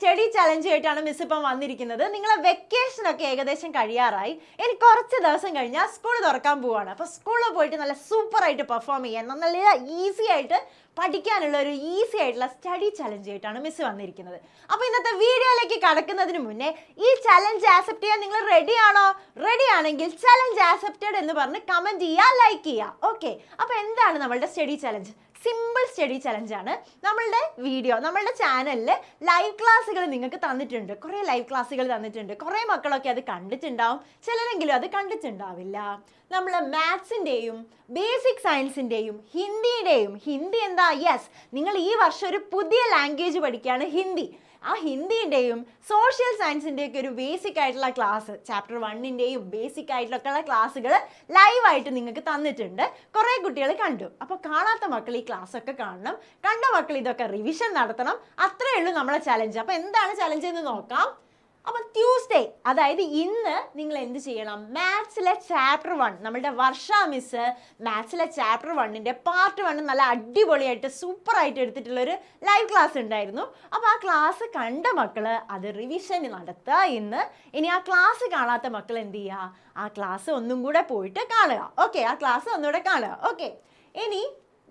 Study challenge ആയിട്ടാണ് miss ഇപ്പം വന്നിരിക്കുന്നത്. നിങ്ങളെ വെക്കേഷൻ ഒക്കെ ഏകദേശം കഴിയാറായി. ഇനി കുറച്ച് ദിവസം കഴിഞ്ഞാൽ സ്കൂൾ തുറക്കാൻ പോവാണ്. അപ്പോൾ സ്കൂളിൽ പോയിട്ട് നല്ല സൂപ്പറായിട്ട് പെർഫോം ചെയ്യാൻ, നല്ല ഈസി ആയിട്ട് പഠിക്കാനുള്ള ഒരു ഈസി ആയിട്ടുള്ള സ്റ്റഡി ചലഞ്ച് ആയിട്ടാണ് മിസ് വന്നിരിക്കുന്നത്. അപ്പോൾ ഇന്നത്തെ വീഡിയോയിലേക്ക് കടക്കുന്നതിന് മുന്നേ ഈ ചലഞ്ച് ആക്സെപ്റ്റ് ചെയ്യാൻ നിങ്ങൾ റെഡി ആണോ? റെഡി ആണെങ്കിൽ ചലഞ്ച് ആക്സെപ്റ്റഡ് എന്ന് പറഞ്ഞ് കമൻറ്റ് ചെയ്യുക, ലൈക്ക് ചെയ്യുക. ഓക്കെ, അപ്പോൾ എന്താണ് നമ്മളുടെ സ്റ്റഡി ചലഞ്ച്? സിമ്പിൾ സ്റ്റഡി ചലഞ്ചാണ്. നമ്മളുടെ ചാനലിൽ ലൈവ് ക്ലാസ്സുകൾ നിങ്ങൾക്ക് തന്നിട്ടുണ്ട്. കുറേ ലൈവ് ക്ലാസ്സുകൾ തന്നിട്ടുണ്ട്. കുറേ മക്കളൊക്കെ അത് കണ്ടിട്ടുണ്ടാവും, ചിലരെങ്കിലും അത് കണ്ടിട്ടുണ്ടാവില്ല. നമ്മൾ മാത്സിൻ്റെയും ബേസിക് സയൻസിൻ്റെയും ഹിന്ദി എന്താ? യെസ്, നിങ്ങൾ ഈ വർഷം ഒരു പുതിയ ലാംഗ്വേജ് പഠിക്കുകയാണ്, ഹിന്ദി. ആ ഹിന്ദിൻ്റെയും സോഷ്യൽ സയൻസിൻ്റെയൊക്കെ ഒരു ബേസിക് ആയിട്ടുള്ള ക്ലാസ്, ചാപ്റ്റർ 1ൻ്റെയും ബേസിക് ആയിട്ടുള്ള ക്ലാസ്സുകൾ ലൈവായിട്ട് നിങ്ങൾക്ക് തന്നിട്ടുണ്ട്. കുറേ കുട്ടികൾ കണ്ടു. അപ്പോൾ കാണാത്ത മക്കൾ ഈ ക്ലാസ്സൊക്കെ കാണണം, കണ്ട മക്കൾ ഇതൊക്കെ റിവിഷൻ നടത്തണം. അത്രയേ ഉള്ളൂ നമ്മളെ ചലഞ്ച്. അപ്പോൾ എന്താണ് ചലഞ്ച് എന്ന് നോക്കാം. അപ്പോൾ ട്യൂസ്ഡേ, അതായത് ഇന്ന് നിങ്ങൾ എന്ത് ചെയ്യണം? മാത്സിലെ ചാപ്റ്റർ 1, നമ്മളുടെ വർഷ മിസ് മാത്സിലെ ചാപ്റ്റർ 1ൻ്റെ പാർട്ട് 1 നല്ല അടിപൊളിയായിട്ട് സൂപ്പറായിട്ട് എടുത്തിട്ടുള്ളൊരു ലൈവ് ക്ലാസ് ഉണ്ടായിരുന്നു. അപ്പോൾ ആ ക്ലാസ് കണ്ട മക്കൾ അത് റിവിഷൻ നടത്തുക ഇന്ന്. ഇനി ആ ക്ലാസ് കാണാത്ത മക്കൾ എന്ത് ചെയ്യുക? ആ ക്ലാസ് ഒന്നും കൂടെ പോയിട്ട് കാണുക. ഓക്കെ, ആ ക്ലാസ് ഒന്നുകൂടെ കാണുക. ഓക്കെ, ഇനി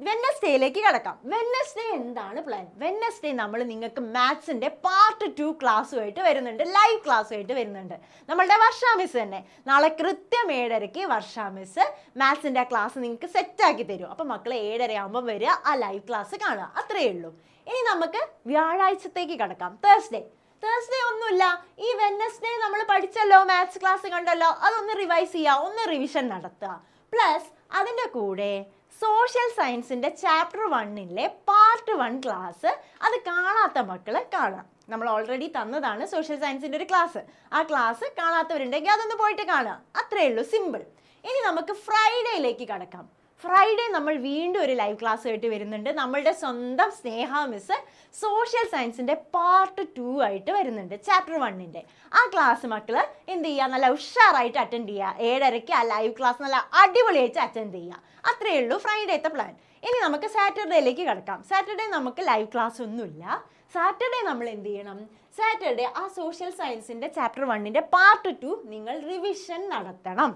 വെഡ്നെസ്ഡേയിലേക്ക് കിടക്കാം. വെഡ്നെസ്ഡേ എന്താണ് പ്ലാൻ? വെഡ്നെസ്ഡേ നമ്മൾ നിങ്ങൾക്ക് മാത്സിൻ്റെ പാർട്ട് 2 ക്ലാസ്സുമായിട്ട് വരുന്നുണ്ട്, ലൈവ് ക്ലാസ്സുമായിട്ട് വരുന്നുണ്ട്. നമ്മളുടെ വർഷ മിസ് തന്നെ നാളെ കൃത്യം 7:30 വർഷ മിസ് മാത്സിൻ്റെ ആ ക്ലാസ് നിങ്ങൾക്ക് സെറ്റാക്കി തരും. അപ്പോൾ മക്കൾ 7:30 ആകുമ്പോൾ വരിക, ആ ലൈവ് ക്ലാസ് കാണുക. അത്രയേ ഉള്ളൂ. ഇനി നമുക്ക് വ്യാഴാഴ്ചത്തേക്ക് കിടക്കാം. തേഴ്സ്ഡേ ഒന്നുമില്ല. ഈ വെഡ്നെസ്ഡേ നമ്മൾ പഠിച്ചല്ലോ, മാത്സ് ക്ലാസ് കണ്ടല്ലോ, അതൊന്ന് റിവൈസ് ചെയ്യുക, ഒന്ന് റിവിഷൻ നടത്തുക. പ്ലസ് അതിൻ്റെ കൂടെ സോഷ്യൽ സയൻസിൻ്റെ ചാപ്റ്റർ 1ലെ പാർട്ട് 1 ക്ലാസ് അത് കാണാത്ത മക്കൾ കാണാം. നമ്മൾ ഓൾറെഡി തന്നതാണ് സോഷ്യൽ സയൻസിൻ്റെ ഒരു ക്ലാസ്. ആ ക്ലാസ് കാണാത്തവരുണ്ടെങ്കിൽ അതൊന്ന് പോയിട്ട് കാണുക. അത്രയേ ഉള്ളൂ, സിമ്പിൾ. ഇനി നമുക്ക് ഫ്രൈഡേയിലേക്ക് കടക്കാം. ഫ്രൈഡേ നമ്മൾ വീണ്ടും ഒരു ലൈവ് ക്ലാസ് ആയിട്ട് വരുന്നുണ്ട്. നമ്മളുടെ സ്വന്തം സ്നേഹ മിസ് സോഷ്യൽ സയൻസിൻ്റെ പാർട്ട് 2 ആയിട്ട് വരുന്നുണ്ട്, ചാപ്റ്റർ 1ൻ്റെ. ആ ക്ലാസ് മക്കൾ എന്ത് ചെയ്യുക? നല്ല ഉഷാറായിട്ട് അറ്റൻഡ് ചെയ്യുക. 7:30 ആ ലൈവ് ക്ലാസ് നല്ല അടിപൊളിയായിട്ട് അറ്റൻഡ് ചെയ്യുക. അത്രയേ ഉള്ളൂ ഫ്രൈഡേത്തെ പ്ലാൻ. ഇനി നമുക്ക് സാറ്റർഡേയിലേക്ക് കിടക്കാം. സാറ്റർഡേ നമുക്ക് ലൈവ് ക്ലാസ് ഒന്നുമില്ല. സാറ്റർഡേ നമ്മൾ എന്ത് ചെയ്യണം? സാറ്റർഡേ ആ സോഷ്യൽ സയൻസിൻ്റെ ചാപ്റ്റർ 1ൻ്റെ പാർട്ട് 2 നിങ്ങൾ റിവിഷൻ നടത്തണം.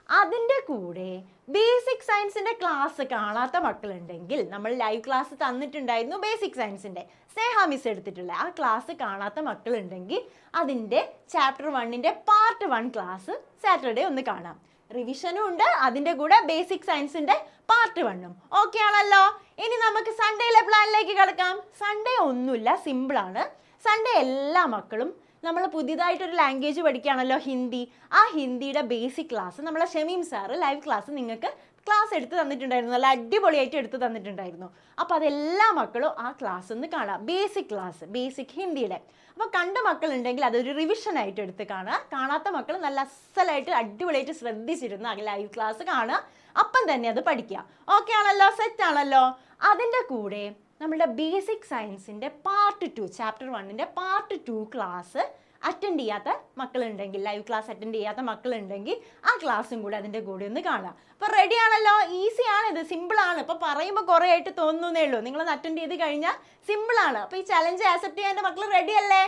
അതിൻ്റെ കൂടെ ബേസിക് സയൻസിൻ്റെ ക്ലാസ് കാണാത്ത മക്കളുണ്ടെങ്കിൽ, നമ്മൾ ലൈവ് ക്ലാസ് തന്നിട്ടുണ്ടായിരുന്നു ബേസിക് സയൻസിൻ്റെ, സ്നേഹ മിസ് എടുത്തിട്ടുള്ള ആ ക്ലാസ് കാണാത്ത മക്കളുണ്ടെങ്കിൽ അതിൻ്റെ ചാപ്റ്റർ 1ൻ്റെ പാർട്ട് 1 ക്ലാസ് സാറ്റർഡേ ഒന്ന് കാണാം. റിവിഷനും ഉണ്ട്, അതിൻ്റെ കൂടെ ബേസിക് സയൻസിൻ്റെ പാർട്ട് 1ഉം. ഓക്കെ ആണല്ലോ. ഇനി നമുക്ക് സൺഡേയിലെ പ്ലാനിലേക്ക് കിടക്കാം. സൺഡേ ഒന്നുമില്ല, സിമ്പിളാണ്. സൺഡേ എല്ലാ മക്കളും നമ്മൾ പുതിയതായിട്ടൊരു ലാംഗ്വേജ് പഠിക്കുകയാണല്ലോ, ഹിന്ദി. ആ ഹിന്ദിയുടെ ബേസിക് ക്ലാസ് നമ്മളെ ഷമീം സാറ് ലൈവ് ക്ലാസ് നിങ്ങൾക്ക് ക്ലാസ് എടുത്ത് തന്നിട്ടുണ്ടായിരുന്നു, നല്ല അടിപൊളിയായിട്ട് എടുത്ത് തന്നിട്ടുണ്ടായിരുന്നു. അപ്പോൾ അതെല്ലാ മക്കളും ആ ക്ലാസ് ഒന്ന് കാണാം, ബേസിക് ക്ലാസ്, ബേസിക് ഹിന്ദിയുടെ. അപ്പോൾ കണ്ട മക്കളുണ്ടെങ്കിൽ അതൊരു റിവിഷനായിട്ട് എടുത്ത് കാണുക. കാണാത്ത മക്കൾ നല്ല അസലായിട്ട് അടിപൊളിയായിട്ട് ശ്രദ്ധിച്ചിരുന്ന് ആ ലൈവ് ക്ലാസ് കാണുക, അപ്പം തന്നെ അത് പഠിക്കുക. ഓക്കെ ആണല്ലോ, സെറ്റ് ആണല്ലോ. അതിൻ്റെ കൂടെ നമ്മളുടെ ബേസിക് സയൻസിൻ്റെ പാർട്ട് 2 ചാപ്റ്റർ 1ൻ്റെ പാർട്ട് 2 ക്ലാസ് അറ്റൻഡ് ചെയ്യാത്ത മക്കളുണ്ടെങ്കിൽ, ലൈവ് ക്ലാസ് അറ്റൻഡ് ചെയ്യാത്ത മക്കളുണ്ടെങ്കിൽ ആ ക്ലാസ്സും കൂടെ അതിൻ്റെ കൂടെ ഒന്ന് കാണുക. അപ്പോൾ റെഡി ആണല്ലോ. ഈസിയാണ്, ഇത് സിമ്പിളാണ്. ഇപ്പോൾ പറയുമ്പോൾ കുറേ ആയിട്ട് തോന്നുന്നേ ഉള്ളൂ. നിങ്ങളത് അറ്റൻഡ് ചെയ്ത് കഴിഞ്ഞാൽ സിമ്പിളാണ്. അപ്പോൾ ഈ ചലഞ്ച് ആക്സെപ്റ്റ് ചെയ്യാൻ മക്കൾ റെഡി അല്ലേ?